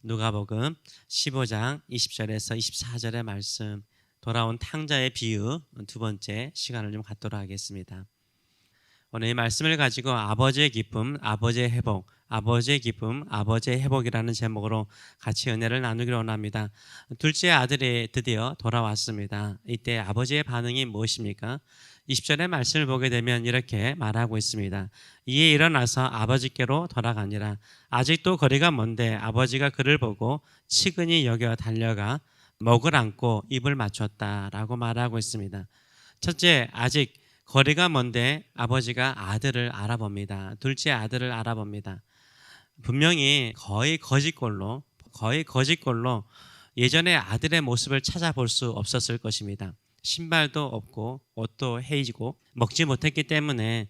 누가복음 15장 20절에서 24절의 말씀, 돌아온 탕자의 비유 두 번째 시간을 좀 갖도록 하겠습니다. 오늘 이 말씀을 가지고 아버지의 기쁨, 아버지의 회복, 아버지의 기쁨, 아버지의 회복이라는 제목으로 같이 은혜를 나누기로 원합니다. 둘째 아들이 드디어 돌아왔습니다. 이때 아버지의 반응이 무엇입니까? 20절의 말씀을 보게 되면 이렇게 말하고 있습니다. 이에 일어나서 아버지께로 돌아가니라. 아직도 거리가 먼데 아버지가 그를 보고 치근히 여겨 달려가 목을 안고 입을 맞췄다라고 말하고 있습니다. 첫째, 아직 거리가 먼데 아버지가 아들을 알아봅니다. 둘째 아들을 알아봅니다. 분명히 거의 거짓골로 예전에 아들의 모습을 찾아볼 수 없었을 것입니다. 신발도 없고 옷도 헤이지고 먹지 못했기 때문에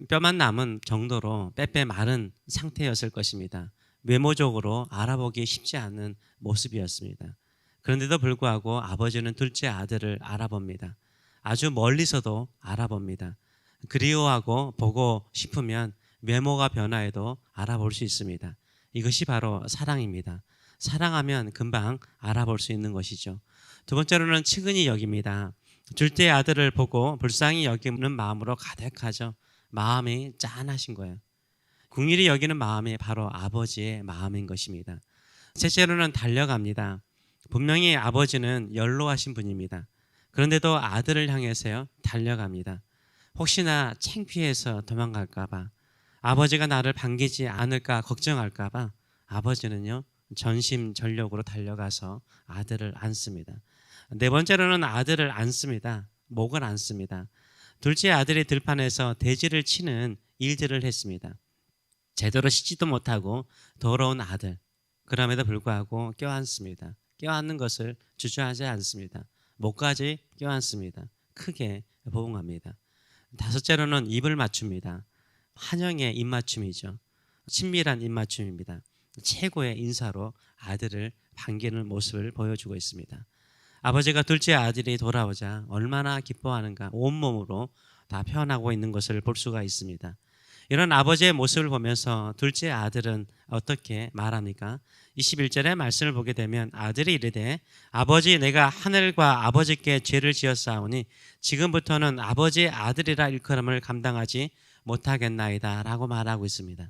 뼈만 남은 정도로 빼빼 마른 상태였을 것입니다. 외모적으로 알아보기 쉽지 않은 모습이었습니다. 그런데도 불구하고 아버지는 둘째 아들을 알아봅니다. 아주 멀리서도 알아봅니다. 그리워하고 보고 싶으면 외모가 변화해도 알아볼 수 있습니다. 이것이 바로 사랑입니다. 사랑하면 금방 알아볼 수 있는 것이죠. 두 번째로는 측은히 여깁니다. 둘째 아들을 보고 불쌍히 여기는 마음으로 가득하죠. 마음이 짠하신 거예요. 궁일이 여기는 마음이 바로 아버지의 마음인 것입니다. 셋째로는 달려갑니다. 분명히 아버지는 연로하신 분입니다. 그런데도 아들을 향해서요 달려갑니다. 혹시나 창피해서 도망갈까 봐, 아버지가 나를 반기지 않을까 걱정할까 봐 아버지는요 전심전력으로 달려가서 아들을 안습니다. 네 번째로는 아들을 안습니다. 목을 안습니다. 둘째 아들이 들판에서 돼지를 치는 일들을 했습니다. 제대로 씻지도 못하고 더러운 아들, 그럼에도 불구하고 껴안습니다. 껴안는 것을 주저하지 않습니다. 목까지 껴안습니다. 크게 보응합니다. 다섯째로는 입을 맞춥니다. 환영의 입맞춤이죠. 친밀한 입맞춤입니다. 최고의 인사로 아들을 반기는 모습을 보여주고 있습니다. 아버지가 둘째 아들이 돌아오자 얼마나 기뻐하는가 온몸으로 다 표현하고 있는 것을 볼 수가 있습니다. 이런 아버지의 모습을 보면서 둘째 아들은 어떻게 말합니까? 21절의 말씀을 보게 되면 아들이 이르되 아버지, 내가 하늘과 아버지께 죄를 지었사오니 지금부터는 아버지의 아들이라 일컬음을 감당하지 못하겠나이다 라고 말하고 있습니다.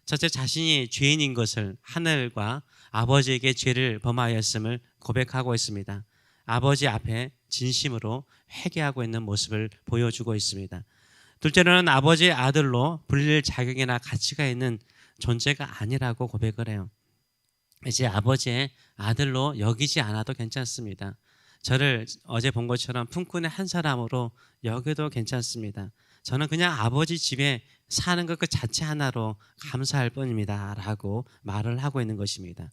첫째, 자신이 죄인인 것을, 하늘과 아버지에게 죄를 범하였음을 고백하고 있습니다. 아버지 앞에 진심으로 회개하고 있는 모습을 보여주고 있습니다. 둘째로는 아버지의 아들로 불릴 자격이나 가치가 있는 존재가 아니라고 고백을 해요. 이제 아버지의 아들로 여기지 않아도 괜찮습니다. 저를 어제 본 것처럼 품꾼의 한 사람으로 여겨도 괜찮습니다. 저는 그냥 아버지 집에 사는 것 그 자체 하나로 감사할 뿐입니다 라고 말을 하고 있는 것입니다.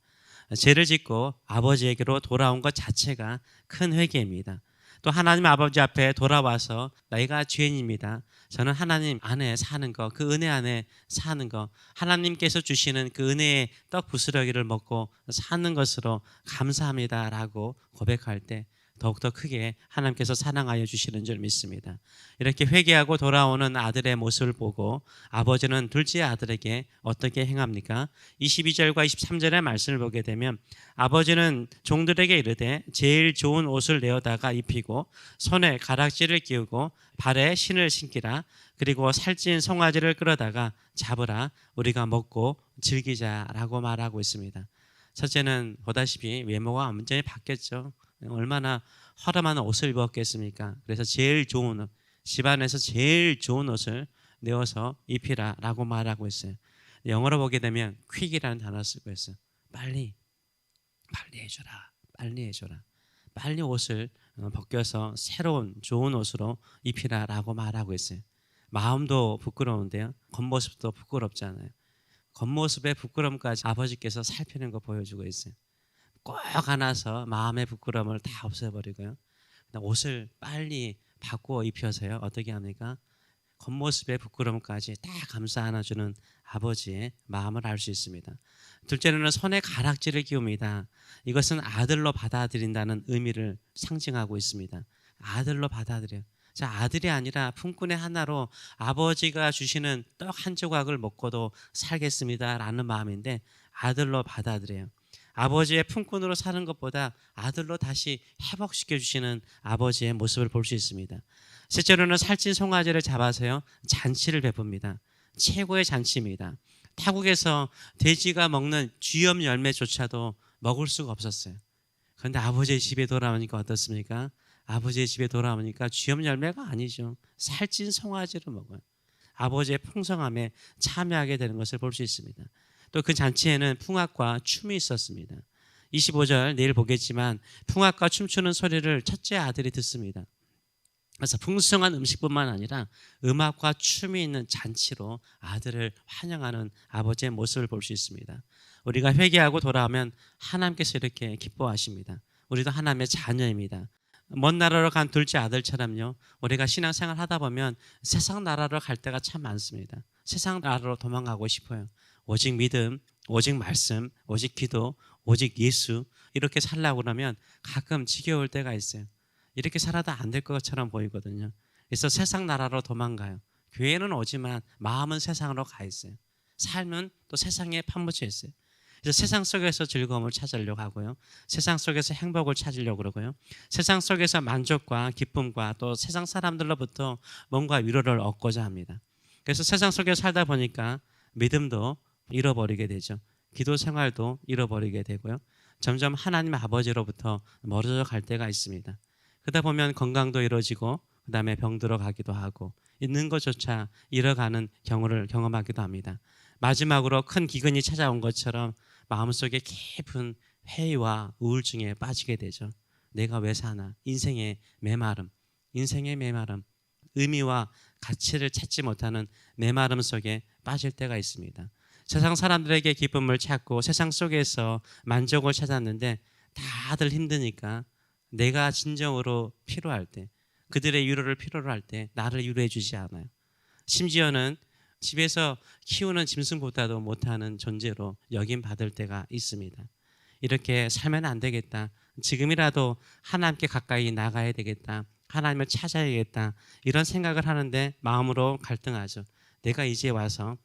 죄를 짓고 아버지에게로 돌아온 것 자체가 큰 회개입니다. 또 하나님 아버지 앞에 돌아와서 내가 죄인입니다. 저는 하나님 안에 사는 것, 그 은혜 안에 사는 것, 하나님께서 주시는 그 은혜의 떡 부스러기를 먹고 사는 것으로 감사합니다라고 고백할 때 더욱더 크게 하나님께서 사랑하여 주시는 줄 믿습니다. 이렇게 회개하고 돌아오는 아들의 모습을 보고 아버지는 둘째 아들에게 어떻게 행합니까? 22절과 23절의 말씀을 보게 되면 아버지는 종들에게 이르되 제일 좋은 옷을 내어다가 입히고 손에 가락지를 끼우고 발에 신을 신기라. 그리고 살찐 송아지를 끌어다가 잡으라. 우리가 먹고 즐기자라고 말하고 있습니다. 첫째는 보다시피 외모가 완전히 바뀌었죠. 얼마나 허름한 옷을 입었겠습니까? 그래서 제일 좋은 옷, 집안에서 제일 좋은 옷을 내어서 입히라라고 말하고 있어요. 영어로 보게 되면 quick이라는 단어를 쓰고 있어요. 빨리 해줘라. 빨리 해줘라. 빨리 옷을 벗겨서 새로운 좋은 옷으로 입히라라고 말하고 있어요. 마음도 부끄러운데요. 겉모습도 부끄럽잖아요. 겉모습의 부끄러움까지 아버지께서 살피는 거 보여주고 있어요. 꼭 안아서 마음의 부끄러움을 다 없애버리고요. 옷을 빨리 바꾸어 입혀서요. 어떻게 합니까? 겉모습의 부끄러움까지 다 감싸 안아주는 아버지의 마음을 알 수 있습니다. 둘째로는 손에 가락지를 끼웁니다. 이것은 아들로 받아들인다는 의미를 상징하고 있습니다. 아들로 받아들여요. 자, 아들이 아니라 품꾼의 하나로 아버지가 주시는 떡 한 조각을 먹고도 살겠습니다 라는 마음인데 아들로 받아들여요. 아버지의 품꾼으로 사는 것보다 아들로 다시 회복시켜 주시는 아버지의 모습을 볼 수 있습니다. 셋째로는 살찐 송아지를 잡아서요 잔치를 베풉니다. 최고의 잔치입니다. 타국에서 돼지가 먹는 쥐염 열매조차도 먹을 수가 없었어요. 그런데 아버지의 집에 돌아오니까 어떻습니까? 아버지의 집에 돌아오니까 쥐염 열매가 아니죠. 살찐 송아지를 먹어요. 아버지의 풍성함에 참여하게 되는 것을 볼 수 있습니다. 또 그 잔치에는 풍악과 춤이 있었습니다. 25절 내일 보겠지만 풍악과 춤추는 소리를 첫째 아들이 듣습니다. 그래서 풍성한 음식뿐만 아니라 음악과 춤이 있는 잔치로 아들을 환영하는 아버지의 모습을 볼 수 있습니다. 우리가 회개하고 돌아오면 하나님께서 이렇게 기뻐하십니다. 우리도 하나님의 자녀입니다. 먼 나라로 간 둘째 아들처럼요, 우리가 신앙생활 하다 보면 세상 나라로 갈 때가 참 많습니다. 세상 나라로 도망가고 싶어요. 오직 믿음, 오직 말씀, 오직 기도, 오직 예수, 이렇게 살려고 그러면 가끔 지겨울 때가 있어요. 이렇게 살아도 안 될 것처럼 보이거든요. 그래서 세상 나라로 도망가요. 교회는 오지만 마음은 세상으로 가 있어요. 삶은 또 세상에 파묻혀 있어요. 그래서 세상 속에서 즐거움을 찾으려고 하고요. 세상 속에서 행복을 찾으려고 그러고요. 세상 속에서 만족과 기쁨과 또 세상 사람들로부터 뭔가 위로를 얻고자 합니다. 그래서 세상 속에 살다 보니까 믿음도 잃어버리게 되죠. 기도 생활도 잃어버리게 되고요. 점점 하나님 아버지로부터 멀어져 갈 때가 있습니다. 그러다 보면 건강도 이루어지고 그 다음에 병 들어가기도 하고 있는 것조차 잃어가는 경우를 경험하기도 합니다. 마지막으로 큰 기근이 찾아온 것처럼 마음속에 깊은 회의와 우울증에 빠지게 되죠. 내가 왜 사나? 인생의 메마름, 의미와 가치를 찾지 못하는 메마름 속에 빠질 때가 있습니다. 세상 사람들에게 기쁨을 찾고 세상 속에서 만족을 찾았는데 다들 힘드니까 내가 진정으로 필요할 때, 그들의 위로를 필요로 할 때 나를 위로해 주지 않아요. 심지어는 집에서 키우는 짐승보다도 못하는 존재로 여김받을 때가 있습니다. 이렇게 살면 안 되겠다. 지금이라도 하나님께 가까이 나가야 되겠다. 하나님을 찾아야겠다. 이런 생각을 하는데 마음으로 갈등하죠. 내가 이제 와서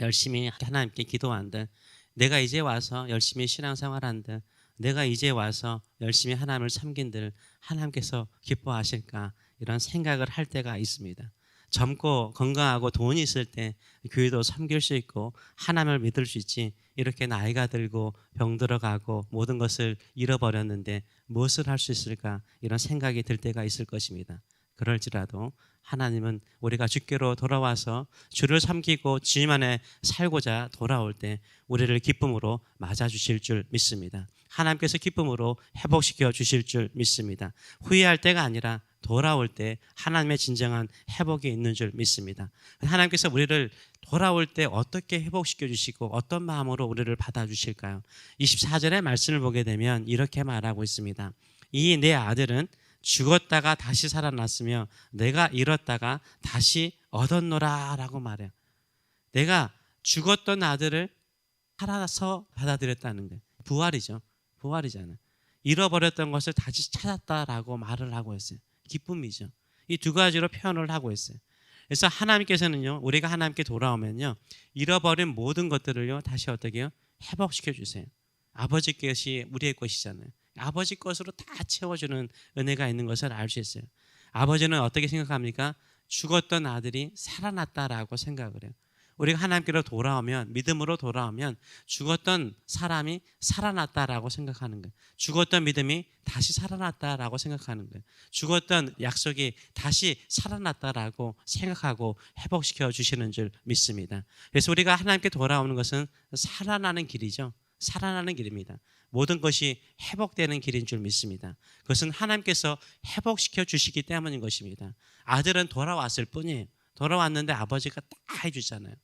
열심히 하나님께 기도한다. 내가 이제 와서 열심히 신앙생활한다. 내가 이제 와서 열심히 하나님을 섬긴들 하나님께서 기뻐하실까? 이런 생각을 할 때가 있습니다. 젊고 건강하고 돈이 있을 때 교회도 섬길 수 있고 하나님을 믿을 수 있지, 이렇게 나이가 들고 병 들어가고 모든 것을 잃어버렸는데 무엇을 할 수 있을까? 이런 생각이 들 때가 있을 것입니다. 그럴지라도 하나님은 우리가 주께로 돌아와서 주를 섬기고 주님 안에 살고자 돌아올 때 우리를 기쁨으로 맞아주실 줄 믿습니다. 하나님께서 기쁨으로 회복시켜 주실 줄 믿습니다. 후회할 때가 아니라 돌아올 때 하나님의 진정한 회복이 있는 줄 믿습니다. 하나님께서 우리를 돌아올 때 어떻게 회복시켜 주시고 어떤 마음으로 우리를 받아주실까요? 24절의 말씀을 보게 되면 이렇게 말하고 있습니다. 이 내 아들은 죽었다가 다시 살아났으며 내가 잃었다가 다시 얻었노라 라고 말해요. 내가 죽었던 아들을 살아서 받아들였다는 거예요. 부활이잖아요. 잃어버렸던 것을 다시 찾았다라고 말을 하고 있어요. 기쁨이죠. 이 두 가지로 표현을 하고 있어요. 그래서 하나님께서는요, 우리가 하나님께 돌아오면요, 잃어버린 모든 것들을요 다시 어떻게 해요? 회복시켜 주세요. 아버지 것이 우리의 것이잖아요. 아버지 것으로 다 채워주는 은혜가 있는 것을 알 수 있어요. 아버지는 어떻게 생각합니까? 죽었던 아들이 살아났다라고 생각을 해요. 우리가 하나님께로 돌아오면, 믿음으로 돌아오면 죽었던 사람이 살아났다라고 생각하는 거예요. 죽었던 믿음이 다시 살아났다라고 생각하는 거예요. 죽었던 약속이 다시 살아났다라고 생각하고 회복시켜 주시는 줄 믿습니다. 그래서 우리가 하나님께 돌아오는 것은 살아나는 길이죠. 살아나는 길입니다. 모든 것이 회복되는 길인 줄 믿습니다. 그것은 하나님께서 회복시켜 주시기 때문인 것입니다. 아들은 돌아왔을 뿐이에요. 돌아왔는데 아버지가 다 해주잖아요.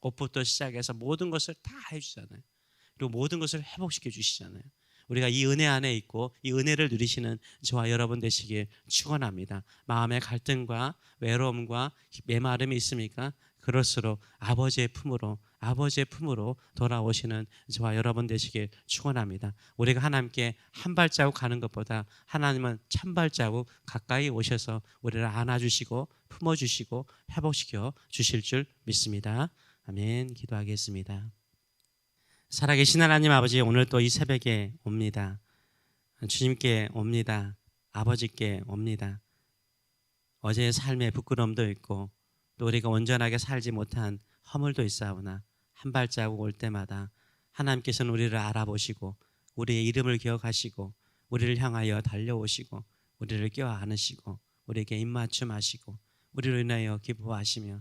옷부터 시작해서 모든 것을 다 해주잖아요. 그리고 모든 것을 회복시켜 주시잖아요. 우리가 이 은혜 안에 있고 이 은혜를 누리시는 저와 여러분 되시길 축원합니다. 마음의 갈등과 외로움과 메마름이 있습니까? 그럴수록 아버지의 품으로 돌아오시는 저와 여러분 되시길 축원합니다. 우리가 하나님께 한 발자국 가는 것보다 하나님은 천 발자국 가까이 오셔서 우리를 안아주시고 품어주시고 회복시켜 주실 줄 믿습니다. 아멘. 기도하겠습니다. 살아계신 하나님 아버지, 오늘 또 이 새벽에 옵니다. 주님께 옵니다. 아버지께 옵니다. 어제의 삶의 부끄러움도 있고 또 우리가 온전하게 살지 못한 허물도 있사오나 한 발자국 올 때마다 하나님께서는 우리를 알아보시고 우리의 이름을 기억하시고 우리를 향하여 달려오시고 우리를 껴안으시고 우리에게 입맞춤하시고 우리를 인하여 기뻐하시며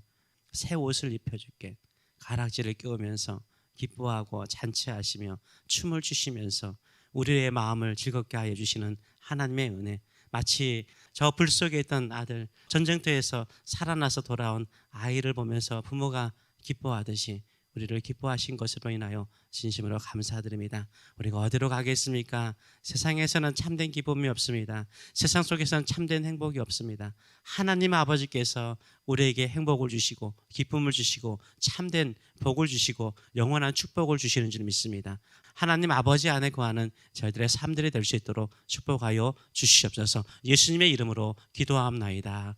새 옷을 입혀줄게 가락지를 끼우면서 기뻐하고 잔치하시며 춤을 추시면서 우리의 마음을 즐겁게 하여 주시는 하나님의 은혜, 마치 저 불 속에 있던 아들, 전쟁터에서 살아나서 돌아온 아이를 보면서 부모가 기뻐하듯이 우리를 기뻐하신 것으로 인하여 진심으로 감사드립니다. 우리가 어디로 가겠습니까? 세상에서는 참된 기쁨이 없습니다. 세상 속에서는 참된 행복이 없습니다. 하나님 아버지께서 우리에게 행복을 주시고 기쁨을 주시고 참된 복을 주시고 영원한 축복을 주시는 줄 믿습니다. 하나님 아버지 안에 거하는 저희들의 삶들이 될 수 있도록 축복하여 주시옵소서. 예수님의 이름으로 기도하옵나이다.